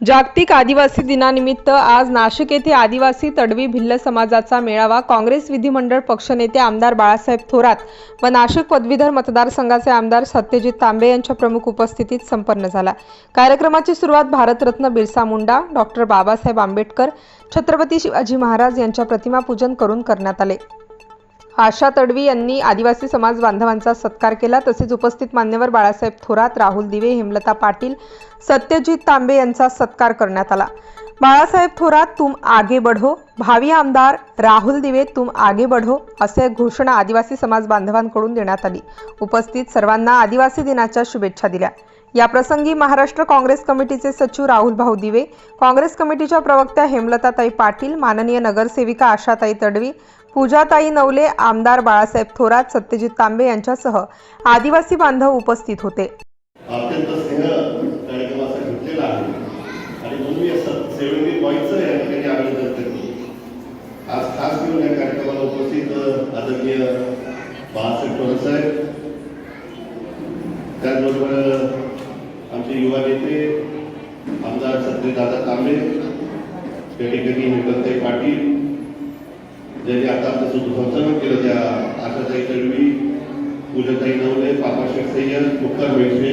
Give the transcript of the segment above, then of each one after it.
जागतिक आदिवासी दिनानिमित्त आज नाशिक येथे आदिवासी तडवी भिल्ल समाजाचा मेळावा काँग्रेस विधिमंडळ पक्षनेते आमदार बाळासाहेब थोरात व नाशिक पदवीधर मतदारसंघाचे आमदार सत्यजित तांबे यांच्या प्रमुख उपस्थितीत संपन्न झाला। कार्यक्रमाची सुरुवात भारतरत्न बिरसा मुंडा, डॉक्टर बाबासाहेब आंबेडकर, छत्रपती शिवाजी महाराज यांच्या प्रतिमा पूजन करून करण्यात आले। आशा तडवी यांनी आदिवासी समाज बांधवांचा सत्कार केला। तसेच उपस्थित मान्यवर बाळासाहेब थोरात, राहुल दिवे, हेमलता पाटील, सत्यजित तांबे यांचा सत्कार करण्यात आला। बाळासाहेब थोरात तुम आगे बढ़ो, भावी आमदार राहुल दिवे तुम आगे बढ़ो असे घोषणा आदिवासी समाज बांधवांकडून देण्यात आली। उपस्थित सर्वांना आदिवासी दिनाच्या शुभेच्छा दिल्या। या प्रसंगी महाराष्ट्र काँग्रेस कमिटीचे सचिव राहुल भाऊ दिवे, काँग्रेस कमिटीच्या प्रवक्त्या हेमलताताई पाटील, माननीय नगरसेविका आशाताई तडवी, पूजाताई नवले, आमदार बाळासाहेब थोरात, सत्यजित तांबे यांच्यासह आदिवासी बांधव उपस्थित होते। अत्यंत स्नेह कार्यक्रमाचा घेतलेला आहे आणि म्हणून मी असं 70 पॉईंटचं या ठिकाणी आयोजन करतो। आज खास करून या कार्यक्रमाला उपस्थित आदरणीय बाळासाहेब थोरात साहेब, त्याचबरोबर आमचे युवा नेते आमदार सत्यजितदादा तांबे, त्या ठिकाणी हेमलताताई पाटील ज्यांनी आता आपलं सुसंचालन केलं, त्या आशाताई तडवी, पूजाताई नवले, पापाशेठ सय्यद, मुक्तार वैशे,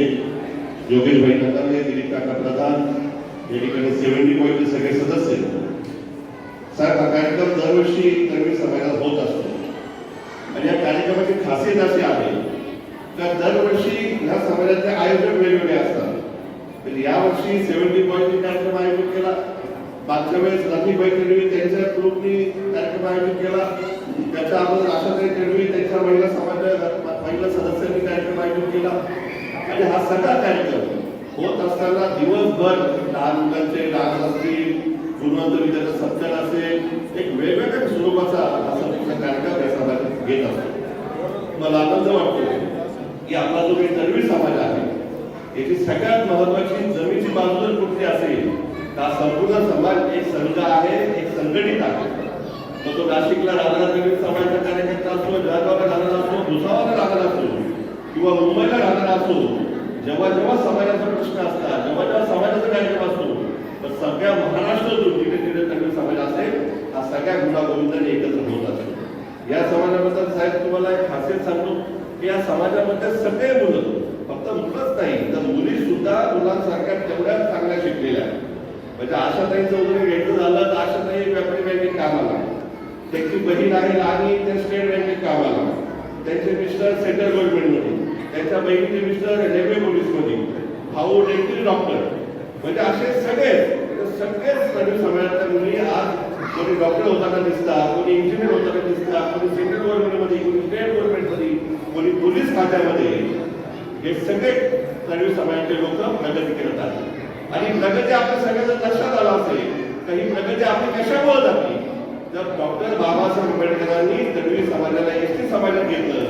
योगेशभाई नकाले, दिलीप काका प्रधान, या ठिकाणी 70 पॉईंटचे सगळे सदस्य साहेब। हा कार्यक्रम दरवर्षी तडवी समाजात होत असतो आणि या कार्यक्रमाची खासियत अशी आहे तर दरवर्षी ह्या समाजाचे आयोजन वेगवेगळे असतात। तर यावर्षी 70 पॉईंटचे कार्यक्रम आयोजित केला। मागच्या वेळेस लतीबाई तडवी त्यांच्या ग्रुपनी कार्यक्रम आयोजित केला। त्याच्या अगोदर आशाताई तडवी त्यांच्या महिला सदस्यांनी कार्यक्रम आयोजित केला आणि हा सगळा कार्यक्रम होत असताना दिवसभर लहान मुलांचे डान्स असतील, गुणवंत विद्यार्थी सत्कार असेल, एक वेगवेगळ्या स्वरूपाचा असा कार्यक्रम या समाजात घेत असतो। मला आनंद वाटतो की आपला जो काही तडवी समाज आहे याची सगळ्यात महत्वाची जमीची बाजू जर कुठली असेल हा संपूर्ण समाज एक संघ आहे, एक संघटित आहे। मग तो नाशिकला राहणारा तडवी समाजाचा कार्यकर्ता असतो, जळगावला राहणारा असतो, भुसावळला राहणारा असतो किंवा मुंबईला राहणारा असतो, जेव्हा जेव्हा समाजाचा प्रश्न असतात, जेव्हा जेव्हा समाजाचा कार्यक्रम असतो तर सगळ्या महाराष्ट्रातून जिथे जिथे तडवी समाज असेल हा सगळ्या गुणागोविंदाने एकत्र होत असेल। या समाजाबद्दल साहेब तुम्हाला एक खासियत सांगतो की या समाजामध्ये सगळे मुलं, फक्त मुलंच नाही तर मुली सुद्धा मुलांसारख्या तेवढ्याच चांगल्या शिकलेल्या आहेत। म्हणजे आशाताई चौधरी घ्यायचं झालं तर आशाताई व्यापारी बँकेत कामाला, त्यांची बहीण आहे लहानी त्या स्टेट बँकेत कामाला, त्यांचे मिस्टर सेंट्रल गव्हर्नमेंटमध्ये, त्यांच्या बहिणीचे मिस्टर रेल्वे पोलीसमध्ये, भाऊ डेंटल डॉक्टर, म्हणजे असे सगळेच तडवी समाजाच्या मुली आज कोणी डॉक्टर होताना दिसतात, कोणी इंजिनियर होताना दिसतात, कोणी सेंट्रल गव्हर्नमेंटमध्ये, कोणी स्टेट गव्हर्नमेंटमध्ये, कोणी पोलीस खात्यामध्ये, हे सगळे तडवी समाजाचे लोक प्रगती करत आहेत। आणि प्रगती आपल्या सगळ्याचं लक्षात आला असेल तर ही प्रगती आपली कशामुळे झाली तर डॉक्टर बाबासाहेब आंबेडकरांनी तडवी समाजाला एसटी समाजात घेतलं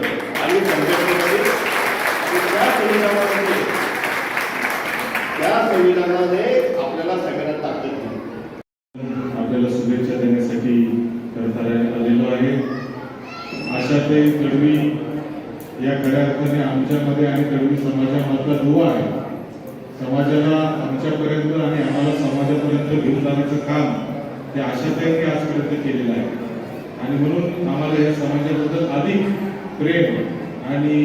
आणि त्या संविधानाने आपल्याला सगळ्यांना ताकद दिली। आपल्याला शुभेच्छा देण्यासाठी खरं आलेलो आहे। आशाताई तडवी या खऱ्या अर्थाने आमच्यामध्ये आणि तडवी समाजामधला दुवा आहे। समाजाला आमच्यापर्यंत आणि आम्हाला समाजापर्यंत घेऊन जाण्याचं काम ते आशाताईंनी आजपर्यंत केलेलं आहे आणि म्हणून आम्हाला या समाजाबद्दल अधिक प्रेम आणि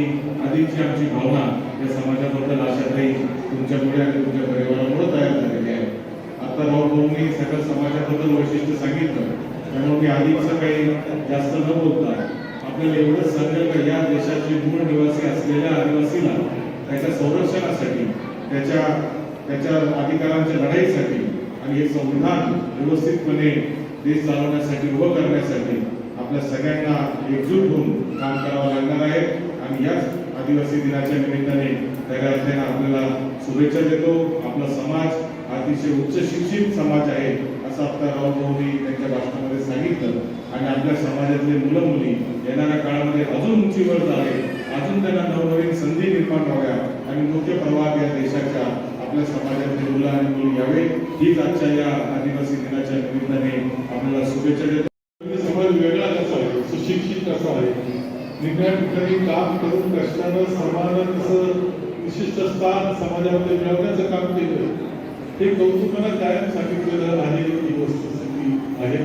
अधिकची आमची भावना या समाजाबद्दल आशाताई तुमच्यामुळे आणि तुमच्या परिवारामुळे तयार झालेली आहे। आता भाऊंनी सगळ्या समाजाबद्दल वैशिष्ट्य सांगितलं, त्यामुळे मी अधिकचं काही जास्त न बोलता आपल्याला एवढंच सांगेल का या देशाचे मूळ निवासी असलेल्या आदिवासीला त्याच्या संरक्षणासाठी, त्याच्या अधिकारांच्या लढाईसाठी आणि हे संविधान व्यवस्थितपणे देश चालवण्यासाठी उभं करण्यासाठी आपल्या सगळ्यांना एकजूट होऊन काम करावं लागणार आहे। आणि याच आदिवासी दिनाच्या निमित्ताने खऱ्या अर्थाने आपल्याला शुभेच्छा देतो। आपला समाज अतिशय उच्च शिक्षित समाज आहे असं आता राहुल भाऊंनी त्यांच्या भाषणामध्ये सांगितलं आणि आपल्या समाजातले मुलं मुली येणाऱ्या काळामध्ये अजून उंचीवर जावे, अजून त्यांना नवनवीन संधी निर्माण व्हाव्या आणि मुख्य प्रवाहात या देशाच्या आपल्या समाजातले मुलं आणि मुली यावे, हीच आजच्या या आदिवासी दिनाच्या निमित्ताने आपल्याला शुभेच्छा देतो। समाज वेगळा कसा आहे, सुशिक्षित कसा आहे, ठिकाणी काम करून कष्टानं समाजानं कसं विशिष्ट स्थान समाजामध्ये मिळवण्याचं काम केलं हे कौतुकानं कायम सांगितलेलं आहे, ही वस्तुस्थिती आहे.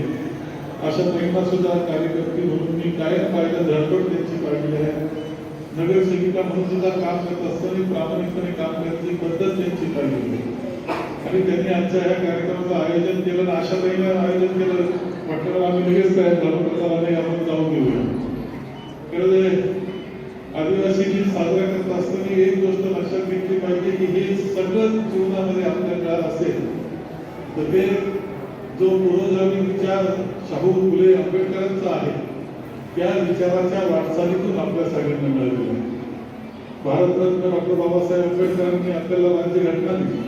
अशा महिला सुद्धा कार्यकर्ते म्हणून मी कायम पाहिलं, धडपड त्यांची पाहिली आहे. नगरसेविका म्हणून सुद्धा काम करत असताना प्रामाणिकपणे काम करण्याची पद्धत त्यांची पाहिली आहे. आणि त्यांनी आजच्या ह्या कार्यक्रमाचं आयोजन केलं, अशा महिन्यात आयोजन केलं, म्हटलं आम्ही लगेच तयार झालो, प्रसाराने आपण जाऊन घेऊया. खरं आदिवासी दिन साजरा करत असताना एक गोष्ट लक्षात घेतली पाहिजे की हे सगळं जीवनामध्ये आपल्याला असेल तर ते जो पूर्वगामी विचार शाहू फुले आंबेडकरांचा आहे त्या विचाराच्या वाटचालीतून आपल्या सगळ्यांना मिळालेला आहे. भारतरत्न डॉक्टर बाबासाहेब आंबेडकरांनी आपल्याला राज्यघटना दिली,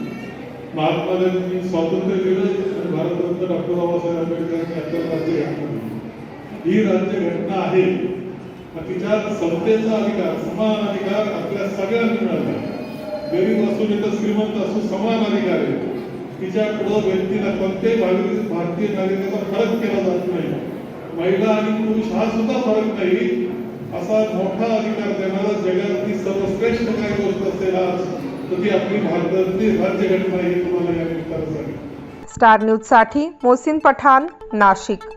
महात्मा गांधींनी स्वातंत्र्य दिलं आणि भारतरत्न डॉक्टर बाबासाहेब आंबेडकरांनी आपल्याला राज्यघटना दिली. ही राज्यघटना आहे, तिच्या समतेचा अधिकार, समान अधिकार आपल्या सगळ्यांना मिळाला. गरीब असू नये तर श्रीमंत असू, समान अधिकार आहे. तिच्या पुढे व्यक्तीला कोणत्याही भारतीय नागरिकाचा फरक केला जात नाही. महिला आणि पुरुष हा सुद्धा फरक नाही. असा मोठा अधिकार देणारा जगातली सर्वश्रेष्ठ काही गोष्ट असेल आज तर ती आपली भारताची राज्यघटना हे तुम्हाला या निमित्तानं सांगेल. स्टार न्यूज साठी मोहसिन पठाण, नाशिक.